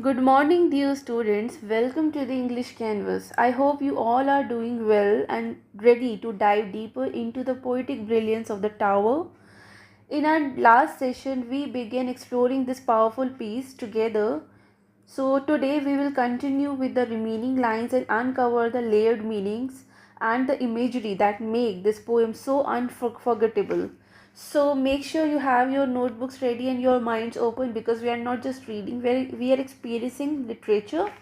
Good morning, dear students. Welcome to the English Canvas. I hope you all are doing well and ready to dive deeper into the poetic brilliance of the tower. In our last session, we began exploring this powerful piece together. So, today we will continue with the remaining lines and uncover the layered meanings and the imagery that make this poem so unforgettable. So, make sure you have your notebooks ready and your minds open because we are not just reading, we are experiencing literature.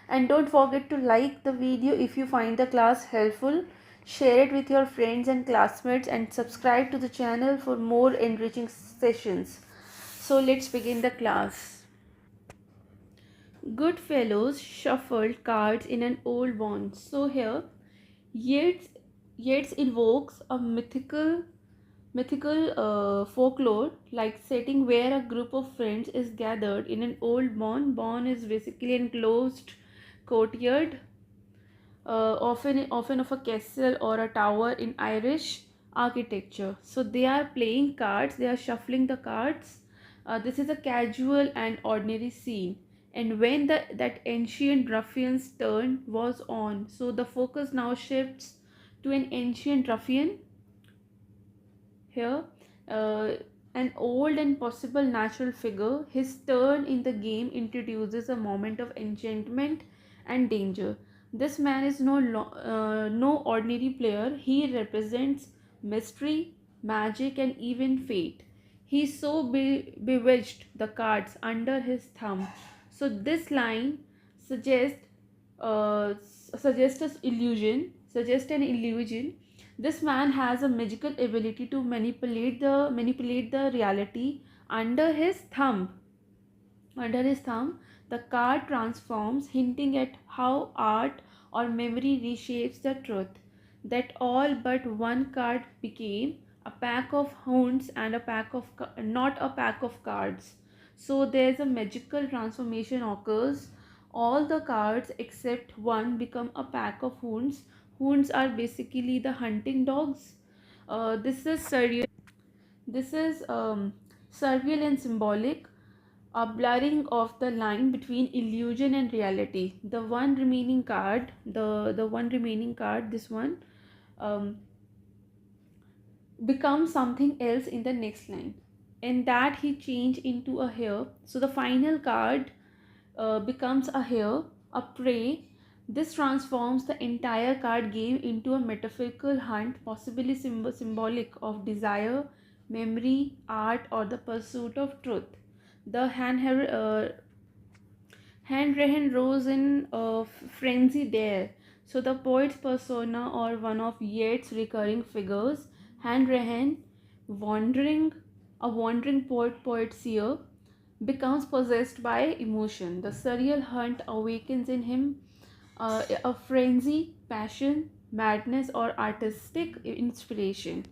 And don't forget to like the video if you find the class helpful. Share it with your friends and classmates and subscribe to the channel for more enriching sessions. So, let's begin the class. Goodfellows shuffled cards in an old bond. So here, Yeats, Yeats invokes a mythical folklore like setting where a group of friends is gathered in an old barn. Barn is basically enclosed courtyard, often of a castle or a tower in Irish architecture. So they are playing cards. They are shuffling the cards. This is a casual and ordinary scene. And when that ancient ruffian's turn was on, so the focus now shifts to an ancient ruffian here, uh, an old and possible natural figure. His turn in the game introduces a moment of enchantment and danger. This man is no ordinary player. He represents mystery, magic, and even fate. He so bewitched the cards under his thumb. So this line suggests suggests an illusion. This man has a magical ability to manipulate the reality under his thumb. Under his thumb, the card transforms, hinting at how art or memory reshapes the truth. That all but one card became a pack of hounds and not a pack of cards. So there's a magical transformation occurs. All the cards except one become a pack of hounds. Hounds are basically the hunting dogs. This is surreal. This is surreal and symbolic, a blurring of the line between illusion and reality. The one remaining card, this one, um, becomes something else in the next line, and that he changed into a hare. So the final card becomes a hare, a prey. This transforms the entire card game into a metaphorical hunt, possibly symbolic of desire, memory, art, or the pursuit of truth. The Handwritten rose in a frenzy there. So the poet's persona, or one of Yeats' recurring figures, Handwritten, wandering, a wandering poet seer, becomes possessed by emotion. The surreal hunt awakens in him a frenzy, passion, madness, or artistic inspiration,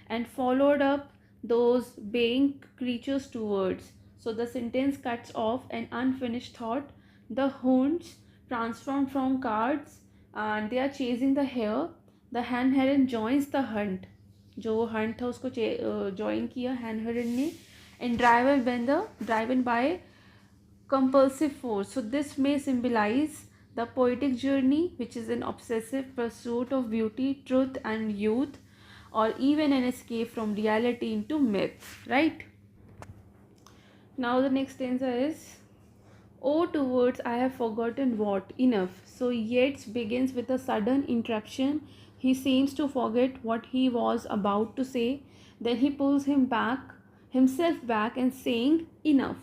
and followed up those baying creatures towards. So the sentence cuts off an unfinished thought. The hounds transform from cards and they are chasing the hare. The hand heron joins the hunt. जो Hunt था उसको join किया hand हेरन ने and driven by compulsive force. So this may symbolize the poetic journey, which is an obsessive pursuit of beauty, truth, and youth, or even an escape from reality into myth, right? Now the next stanza is, oh, towards I have forgotten what, enough. So Yeats begins with a sudden interruption. He seems to forget what he was about to say. Then he pulls himself back and saying, enough.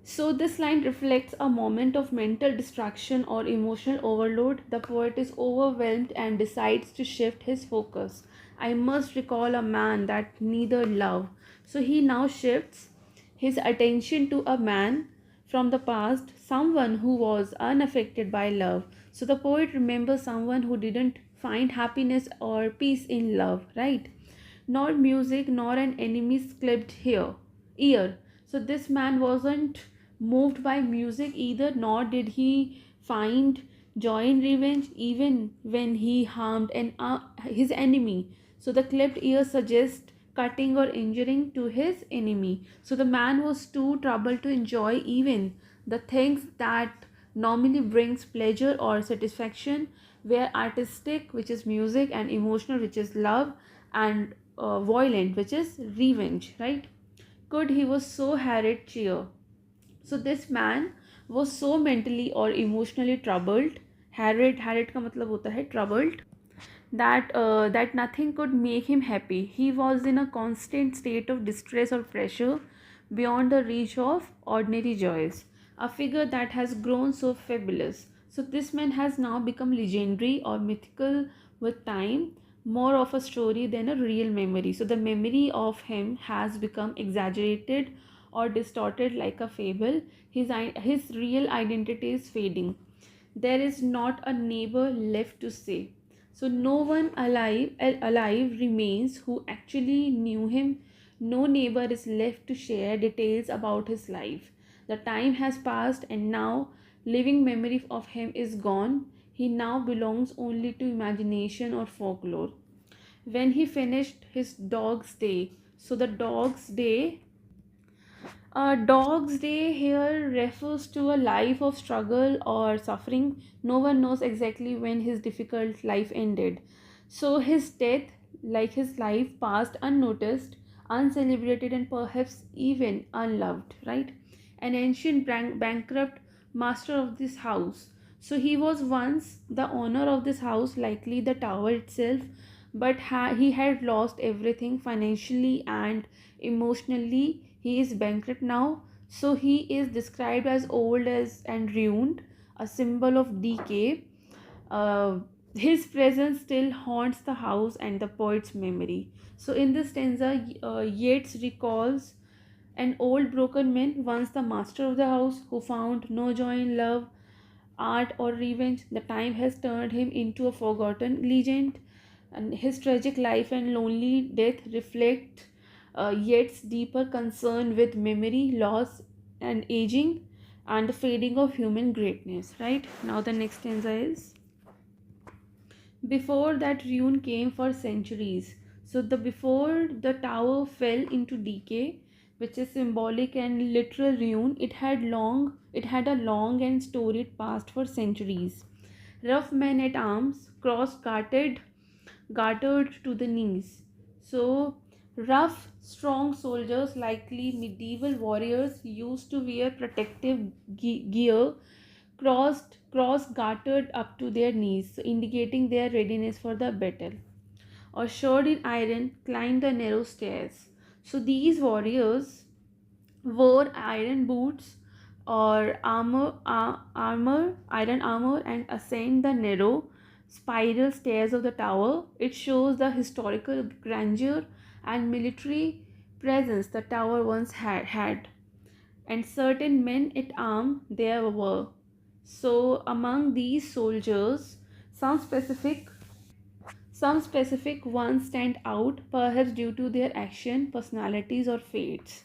So this line reflects a moment of mental distraction or emotional overload. The poet is overwhelmed and decides to shift his focus. I must recall a man that neither love. So he now shifts his attention to a man from the past, someone who was unaffected by love. So the poet remembers someone who didn't find happiness or peace in love, right? Nor music nor an enemy's clipped ear. So this man wasn't moved by music either, nor did he find joy in revenge, even when he harmed his enemy. So the clipped ear suggests cutting or injuring to his enemy. So the man was too troubled to enjoy even the things that normally brings pleasure or satisfaction, were artistic, which is music, and emotional, which is love, and violent, which is revenge, right? Could he was so harried cheer. So this man was so mentally or emotionally troubled. Harried का मतलब होता है troubled, that nothing could make him happy. He was in a constant state of distress or pressure beyond the reach of ordinary joys. A figure that has grown so fabulous. So this man has now become legendary or mythical with time, more of a story than a real memory. So the memory of him has become exaggerated or distorted like a fable. His real identity is fading. There is not a neighbor left to say. So no one alive remains who actually knew him. No neighbor is left to share details about his life. The time has passed and now living memory of him is gone. He now belongs only to imagination or folklore. When he finished his dog's day, so the dog's day, Dog's Day here refers to a life of struggle or suffering. No one knows exactly when his difficult life ended. So his death, like his life, passed unnoticed, uncelebrated, and perhaps even unloved, right? An ancient bankrupt master of this house. So he was once the owner of this house, likely the tower itself, but he had lost everything financially and emotionally. He is bankrupt now, so he is described as old as and ruined, a symbol of decay. uh, his presence still haunts the house and the poet's memory. So in this stanza, Yeats recalls an old broken man, once the master of the house, who found no joy in love, art, or revenge. The time has turned him into a forgotten legend, and his tragic life and lonely death reflect Yeats' deeper concern with memory, loss, and aging, and the fading of human greatness. Right now, the next stanza is: before that ruin came for centuries. So the before the tower fell into decay, which is symbolic and literal ruin, it had a long and storied past for centuries. Rough men at arms, cross gartered to the knees. So rough, strong soldiers, likely medieval warriors, used to wear protective gear, cross gartered up to their knees, so indicating their readiness for the battle, or shod in iron, climbed the narrow stairs. So these warriors wore iron boots or iron armor, and ascend the narrow spiral stairs of the tower. It shows the historical grandeur and military presence the tower once had. And certain men at arms there were. So among these soldiers, some specific some specific ones stand out, perhaps due to their action, personalities, or fates,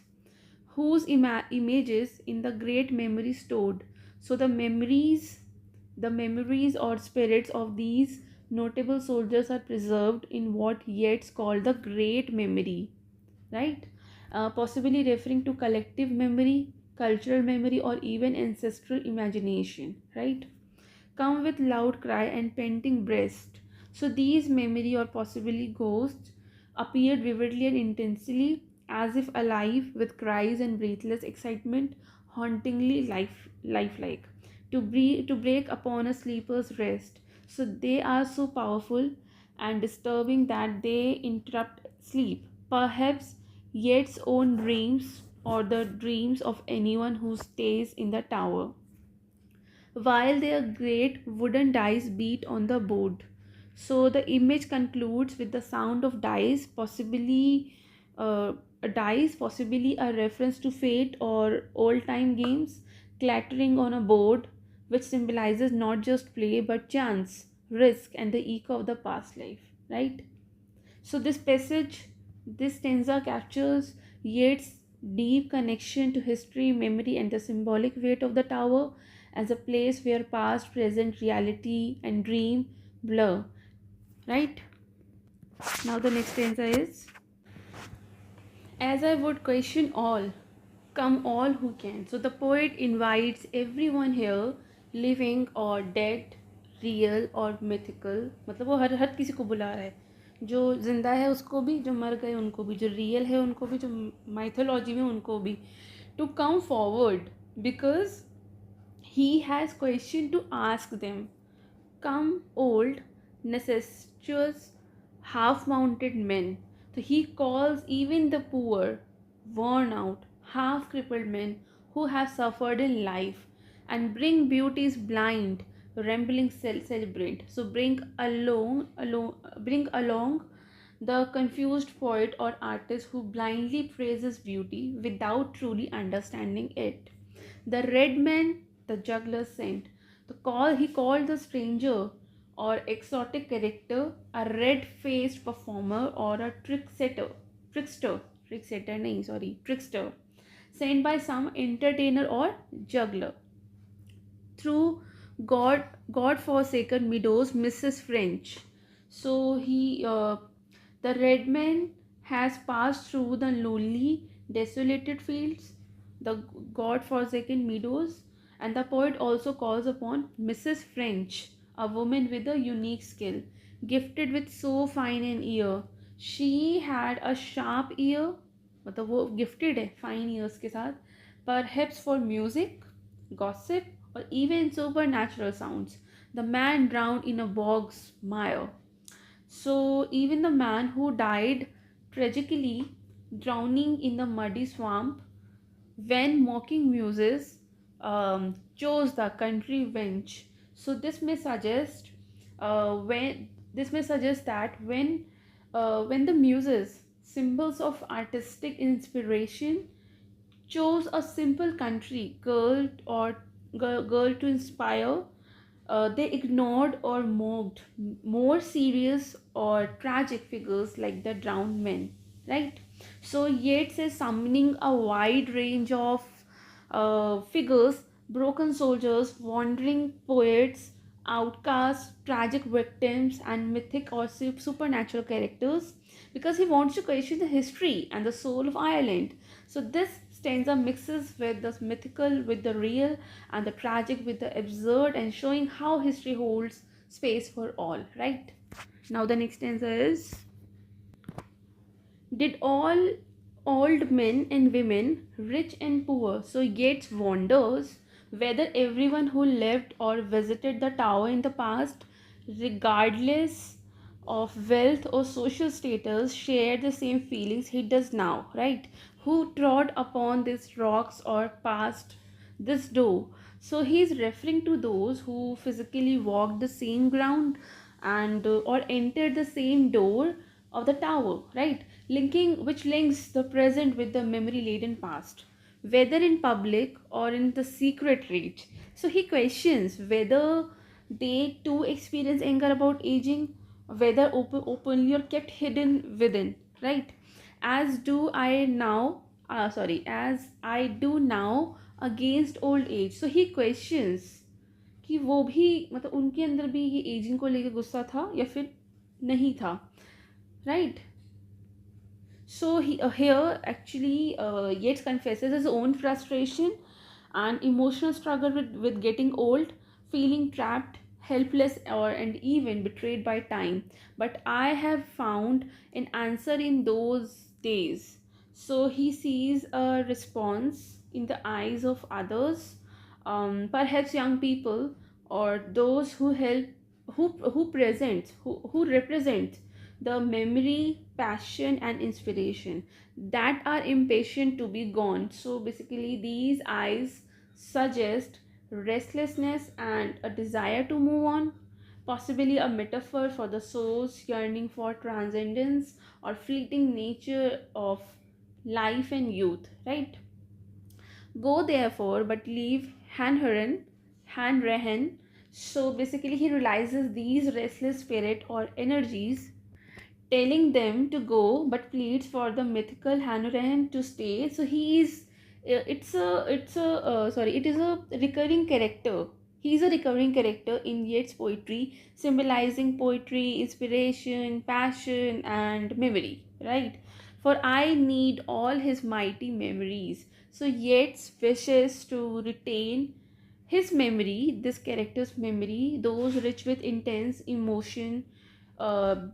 whose images in the great memory stored. So the memories or spirits of these notable soldiers are preserved in what Yeats called the great memory, right? Possibly referring to collective memory, cultural memory, or even ancestral imagination, right? Come with loud cry and panting breast. So these memory or possibly ghosts appeared vividly and intensely, as if alive with cries and breathless excitement, hauntingly lifelike, to break upon a sleeper's rest. So they are so powerful and disturbing that they interrupt sleep. Perhaps Yeats' own dreams or the dreams of anyone who stays in the tower, while their great wooden dice beat on the board. So the image concludes with the sound of dice, possibly a reference to fate or old time games, clattering on a board, which symbolizes not just play but chance, risk, and the echo of the past life, right? So this stanza captures Yeats' deep connection to history, memory, and the symbolic weight of the tower as a place where past, present, reality, and dream blur. Right? Now the next stanza is: As I would question all, come all who can. So the poet invites everyone here, living or dead, real or mythical. मतलब वो हर हर किसी को बुला रहा है, जो जिंदा है उसको भी, जो मर गए उनको भी, जो रियल है उनको भी, जो माइथोलॉजी में उनको भी, to come forward because he has question to ask them. Come old, necessitous, half-mounted men. So he calls even the poor, worn out, half-crippled men who have suffered in life, and bring beauty's blind, rambling celebrant. So bring along the confused poet or artist who blindly praises beauty without truly understanding it. The red man, the juggler sent. He called the stranger or exotic character a red-faced performer or a trickster, sent by some entertainer or juggler through God-forsaken meadows, Mrs. French. So the red man has passed through the lonely, desolated fields, the God-forsaken meadows, and the poet also calls upon Mrs. French, a woman with a unique skill, gifted with so fine an ear. She had a sharp ear, मतलब वो gifted है fine ears के साथ, perhaps for music, gossip, or even supernatural sounds. The man drowned in a bog's mire. So, even the man who died tragically drowning in the muddy swamp when mocking muses chose the country wench. So, this may suggest that when the muses, symbols of artistic inspiration, chose a simple country girl to inspire, they ignored or mocked more serious or tragic figures like the drowned men, right? So Yeats is summoning a wide range of figures: broken soldiers, wandering poets, outcasts, tragic victims, and mythic or supernatural characters, because he wants to question the history and the soul of Ireland. So this stanza mixes with the mythical with the real and the tragic with the absurd, and showing how history holds space for all, right? Now the next stanza is: did all old men and women, rich and poor? So Yeats wonders whether everyone who lived or visited the tower in the past, regardless of wealth or social status, shared the same feelings he does now, right? Who trod upon these rocks or passed this door. So he is referring to those who physically walked the same ground and or entered the same door of the tower, right? Linking which links the present with the memory laden past, whether in public or in the secret reach. So he questions whether they too experience anger about aging, whether openly or kept hidden within, right? As do I now, as I do now against old age. So he questions कि वो भी मतलब उनके अंदर भी ये ageing को लेकर गुस्सा था या फिर नहीं था, right? So here actually Yeats confesses his own frustration and emotional struggle with getting old, feeling trapped, helpless, and even betrayed by time. But I have found an answer in those days. So he sees a response in the eyes of others, perhaps young people or those who help, who represent the memory, passion, and inspiration that are impatient to be gone. So basically, these eyes suggest restlessness and a desire to move on, possibly a metaphor for the soul's yearning for transcendence or fleeting nature of life and youth, right? Go therefore, but leave Hanrehen. So basically, he realizes these restless spirit or energies, telling them to go, but pleads for the mythical Hanrahan to stay. So he is, it is a recurring character. He is a recurring character in Yeats' poetry, symbolizing poetry, inspiration, passion, and memory. Right? for I need all his mighty memories. So Yeats wishes to retain his memory, this character's memory, those rich with intense emotion,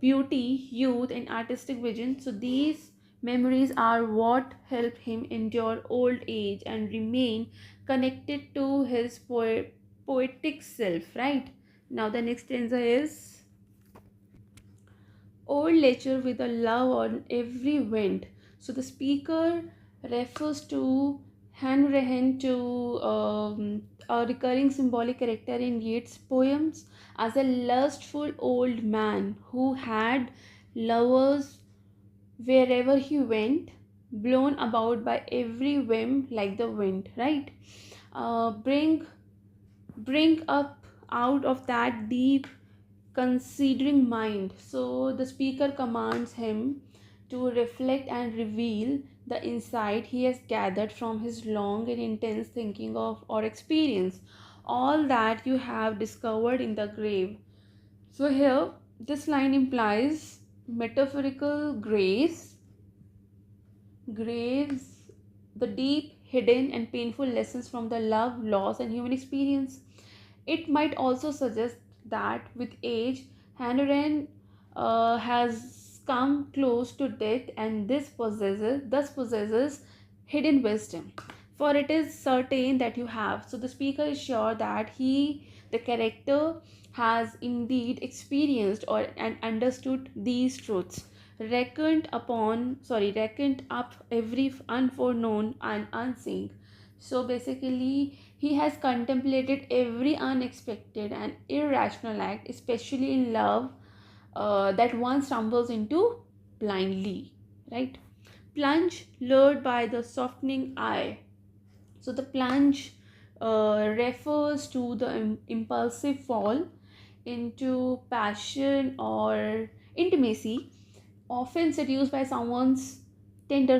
beauty, youth, and artistic vision. So these memories are what help him endure old age and remain connected to his poetic self, right? Now the next stanza is old lecture with a love on every wind. So the speaker refers to Hanrahan, to a recurring symbolic character in Yeats' poems, as a lustful old man who had lovers wherever he went, blown about by every whim like the wind, right? Bring up out of that deep considering mind. So the speaker commands him to reflect and reveal the insight he has gathered from his long and intense thinking of or experience, all that you have discovered in the grave. So here this line implies metaphorical graves, the deep, hidden, and painful lessons from the love, loss, and human experience. It might also suggest that with age, Hanoran has come close to death, and thus possesses hidden wisdom. For it is certain that you have. So the speaker is sure that the character, has indeed experienced or and understood these truths, reckoned up every unforeknown and unseen. So basically he has contemplated every unexpected and irrational act, especially in love, that one stumbles into blindly, right? Plunge, lured by the softening eye. So the plunge refers to the impulsive fall into passion or intimacy, often seduced by someone's tender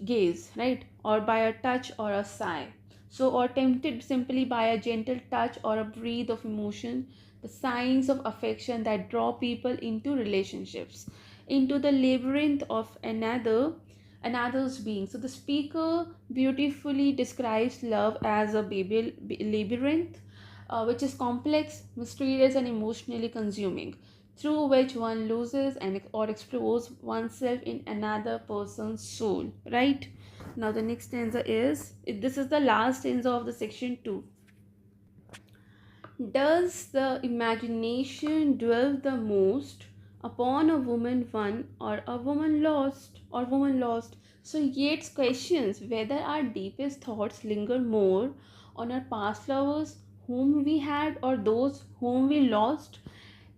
gaze, right? Or by a touch or a sigh. So, or tempted simply by a gentle touch or a breath of emotion, the signs of affection that draw people into relationships, into the labyrinth of another's being. So the speaker beautifully describes love as a baby labyrinth, which is complex, mysterious, and emotionally consuming, through which one loses and or explores oneself in another person's soul. Right? Now the next stanza is, this is the last stanza of the section 2. Does the imagination dwell the most upon a woman won or a woman lost or woman lost? So Yeats questions whether our deepest thoughts linger more on our past lovers whom we had or those whom we lost.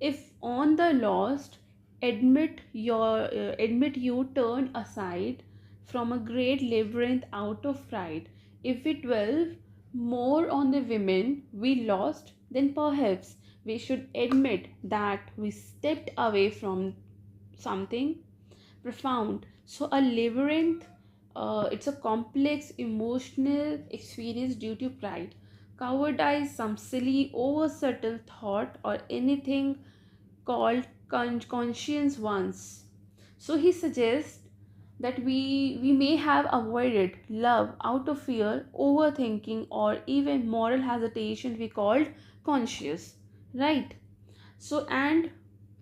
If on the lost, admit you turned aside from a great labyrinth out of pride. If we dwell more on the women we lost, then perhaps we should admit that we stepped away from something profound. So a labyrinth, it's a complex emotional experience due to pride, cowardice, some silly over subtle thought, or anything called conscience once. So he suggests that we may have avoided love out of fear, overthinking, or even moral hesitation we called conscious, right? So, and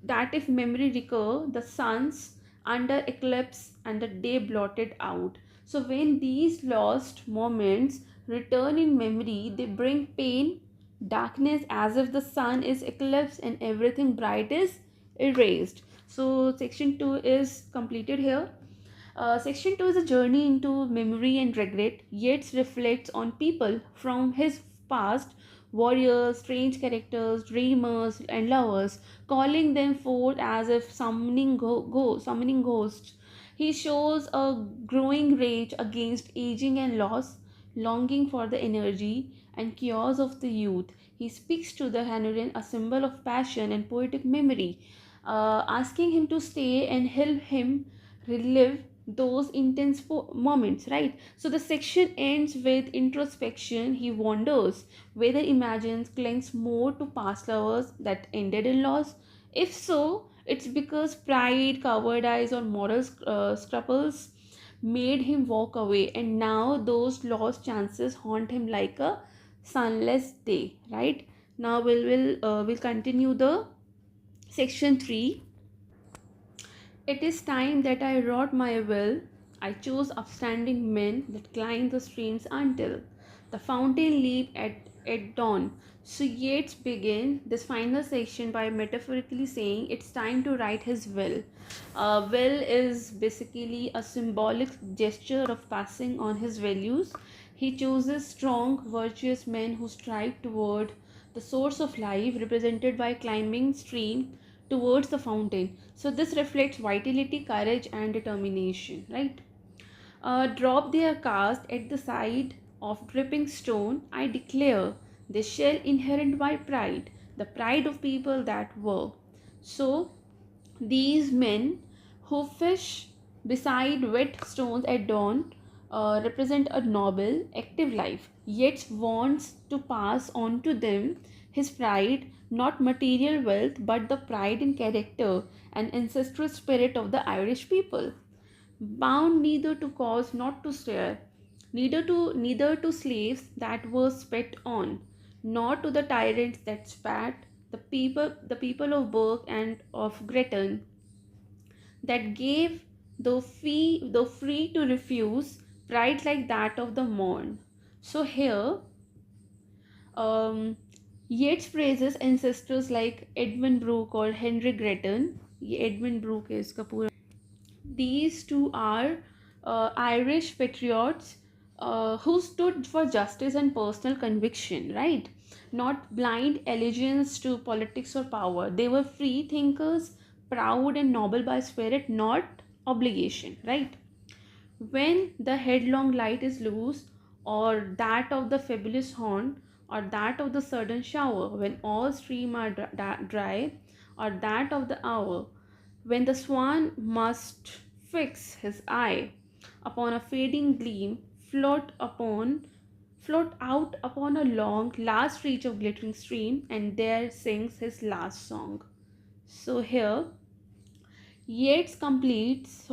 that if memory recur, the suns under eclipse and the day blotted out. So when these lost moments return in memory, they bring pain, darkness, as if the sun is eclipsed and everything bright is erased. So section 2 is completed here. Section 2 is a journey into memory and regret. Yeats reflects on people from his past, warriors, strange characters, dreamers, and lovers, calling them forth as if summoning ghosts. He shows a growing rage against aging and loss, longing for the energy and chaos of the youth. He speaks to the Hanurin, a symbol of passion and poetic memory, asking him to stay and help him relive those intense moments, right? So the section ends with introspection. He wonders whether imagines clings more to past lovers that ended in loss. If so, it's because pride, cowardice, or moral scruples made him walk away, and now those lost chances haunt him like a sunless day, right? Now we'll continue the section 3. It is time that I wrought my will. I chose upstanding men that climbed the streams until the fountain leap at dawn. So Yeats began this final section by metaphorically saying it's time to write his will. Will is basically a symbolic gesture of passing on his values. He chooses strong, virtuous men who strive toward the source of life, represented by climbing stream towards the fountain. So this reflects vitality, courage, and determination, right? Drop their cast at the side of dripping stone. I declare they shall inherit my pride, the pride of people that were. So these men who fish beside wet stones at dawn represent a noble, active life, yet wants to pass on to them his pride, not material wealth, but the pride in character and ancestral spirit of the Irish people, bound neither to cause not to stare, neither to slaves that were spat on, nor to the tyrants that spat the people of Burke and of Gretton, that gave, though free to refuse, pride like that of the morn. So here, um, Yeats praises ancestors like Edmund Burke or Henry Gretton. Edmund Burke is Kapoor. These two are Irish patriots who stood for justice and personal conviction, right? Not blind allegiance to politics or power. They were free thinkers, proud and noble by spirit, not obligation, right? When the headlong light is loose, or that of the fabulous horn, or that of the sudden shower, when all stream are dry, or that of the hour, when the swan must fix his eye upon a fading gleam, float out upon a long last reach of glittering stream, and there sings his last song. So here Yeats compares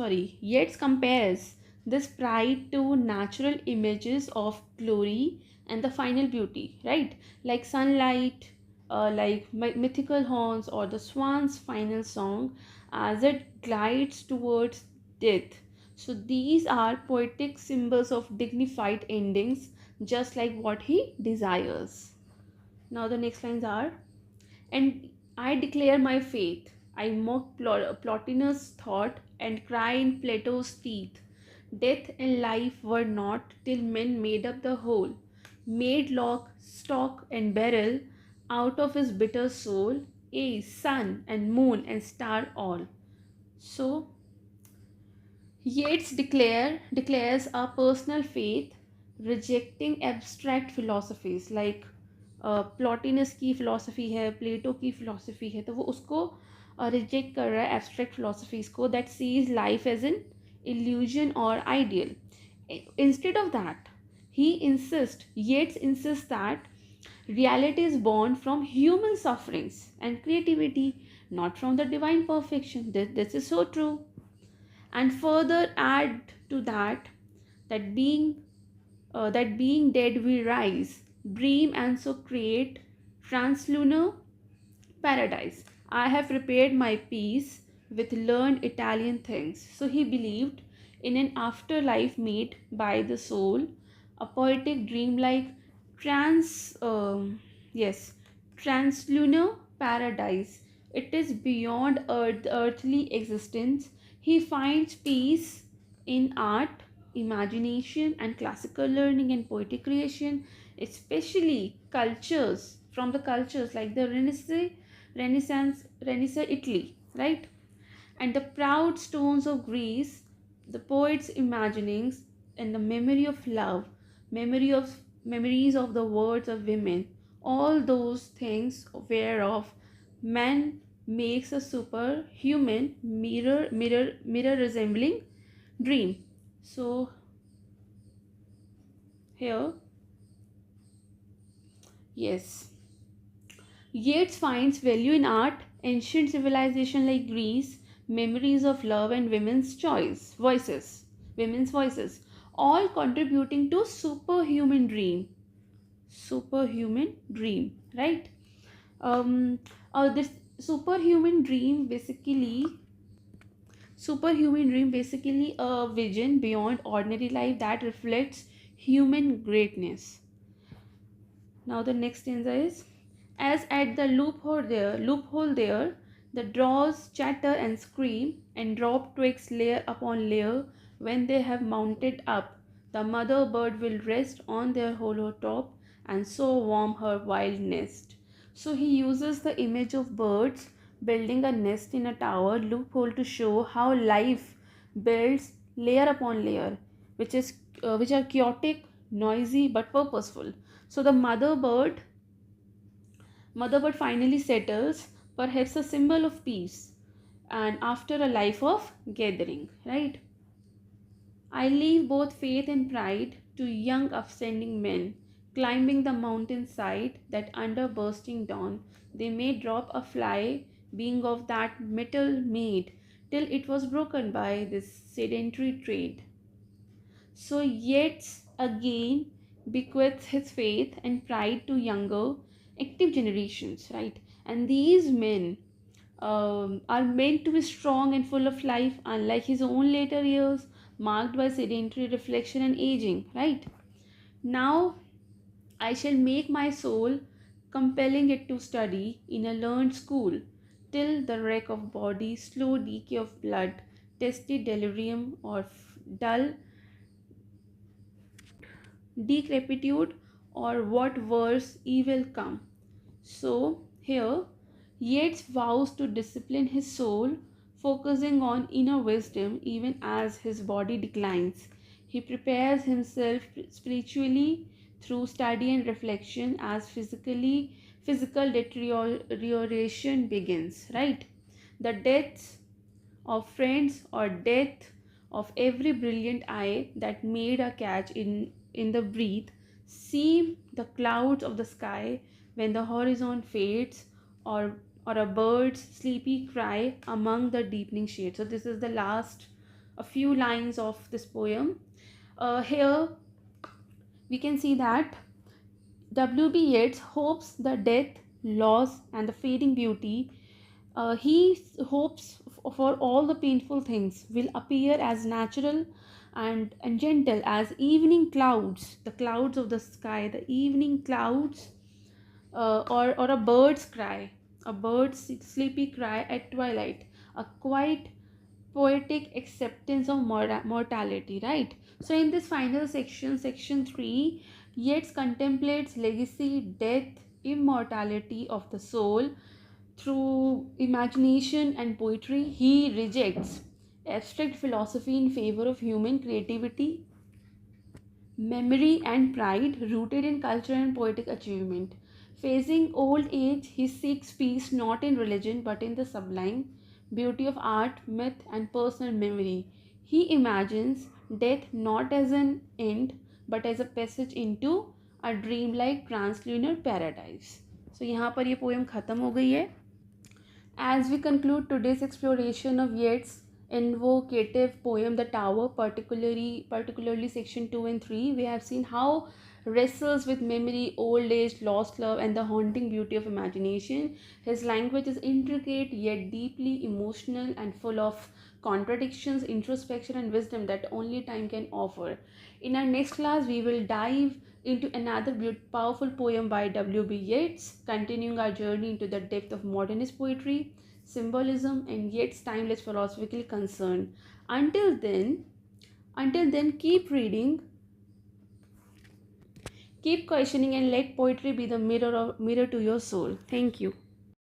this pride to natural images of glory and the final beauty, right? Like sunlight, like mythical horns, or the swan's final song as it glides towards death. So these are poetic symbols of dignified endings, just like what he desires. Now the next lines are, and I declare my faith. I mock Plotinus' thought and cry in Plato's teeth. Death and life were not till men made up the whole, made lock, stock, and barrel out of his bitter soul, a sun and moon and star all. So Yeats declares a personal faith, rejecting abstract philosophies like प्लॉटिनस की philosophy है, प्लेटो की philosophy है, तो वो उसको reject कर रहा है एब्स्ट्रैक्ट फ़िलासफ़ीज़ को that sees life as an illusion or ideal. Instead of that, Yeats insists that reality is born from human sufferings and creativity, not from the divine perfection. This is so true. And further add to that, that being dead we rise, dream, and so create translunar paradise. I have prepared my peace with learned Italian things. So he believed in an afterlife made by the soul, a poetic dreamlike trans yes translunar paradise. It is beyond earthly existence. He finds peace in art, imagination, and classical learning and poetic creation, especially cultures like the Renaissance Italy, right? And the proud stones of Greece, the poet's imaginings, and the memory of love, memories of the words of women, all those things whereof man makes a superhuman mirror resembling dream. So here, yes, Yeats finds value in art, ancient civilization like Greece, memories of love and women's voices, women's voices, all contributing to superhuman dream, right? um this superhuman dream basically superhuman dream basically a vision beyond ordinary life that reflects human greatness. Now the next stanza is, as at the loophole there, the draws chatter and scream, and drop twigs layer upon layer. When they have mounted up, the mother bird will rest on their hollow top, and so warm her wild nest. So he uses the image of birds building a nest in a tower loophole to show how life builds layer upon layer, which are chaotic, noisy but purposeful. So the mother bird finally settles, perhaps a symbol of peace, and after a life of gathering, right? I leave both faith and pride to young upstanding men, climbing the mountain side that under bursting dawn they may drop a fly, being of that metal made, till it was broken by this sedentary trade. So Yeats again bequeaths his faith and pride to younger, active generations, right? And these men are meant to be strong and full of life, unlike his own later years, marked by sedentary reflection and aging, right? Now I shall make my soul, compelling it to study in a learned school, till the wreck of body, slow decay of blood, testy delirium, or dull decrepitude, or what worse evil come. So here Yeats vows to discipline his soul, focusing on inner wisdom even as his body declines. He prepares himself spiritually through study and reflection as physical deterioration begins, right? The deaths of friends or death of every brilliant eye that made a catch in the breath seem the clouds of the sky when the horizon fades, or or a bird's sleepy cry among the deepening shades. So this is the last a few lines of this poem. Here we can see that W.B. Yeats hopes the death, loss, and the fading beauty. He hopes for all the painful things will appear as natural and gentle as evening clouds, the clouds of the sky, the evening clouds, or a bird's cry, a bird's sleepy cry at twilight, a quiet poetic acceptance of mortality, right? So in this final section, section 3, Yeats contemplates legacy, death, immortality of the soul through imagination and poetry. He rejects abstract philosophy in favor of human creativity, memory, and pride rooted in culture and poetic achievement. Facing old age, he seeks peace not in religion but in the sublime beauty of art, myth, and personal memory. He imagines death not as an end but as a passage into a dreamlike translunar paradise. So यहाँ पर ये poem ख़त्म हो गई है. As we conclude today's exploration of Yeats' invocative poem The Tower, particularly section 2 and 3, we have seen how wrestles with memory, old age, lost love, and the haunting beauty of imagination. His language is intricate yet deeply emotional and full of contradictions, introspection, and wisdom that only time can offer. In our next class, we will dive into another powerful poem by W.B. Yeats, continuing our journey into the depth of modernist poetry, symbolism, and Yeats' timeless philosophical concern. Until then, keep reading, keep questioning, and let poetry be the mirror to your soul. Thank you.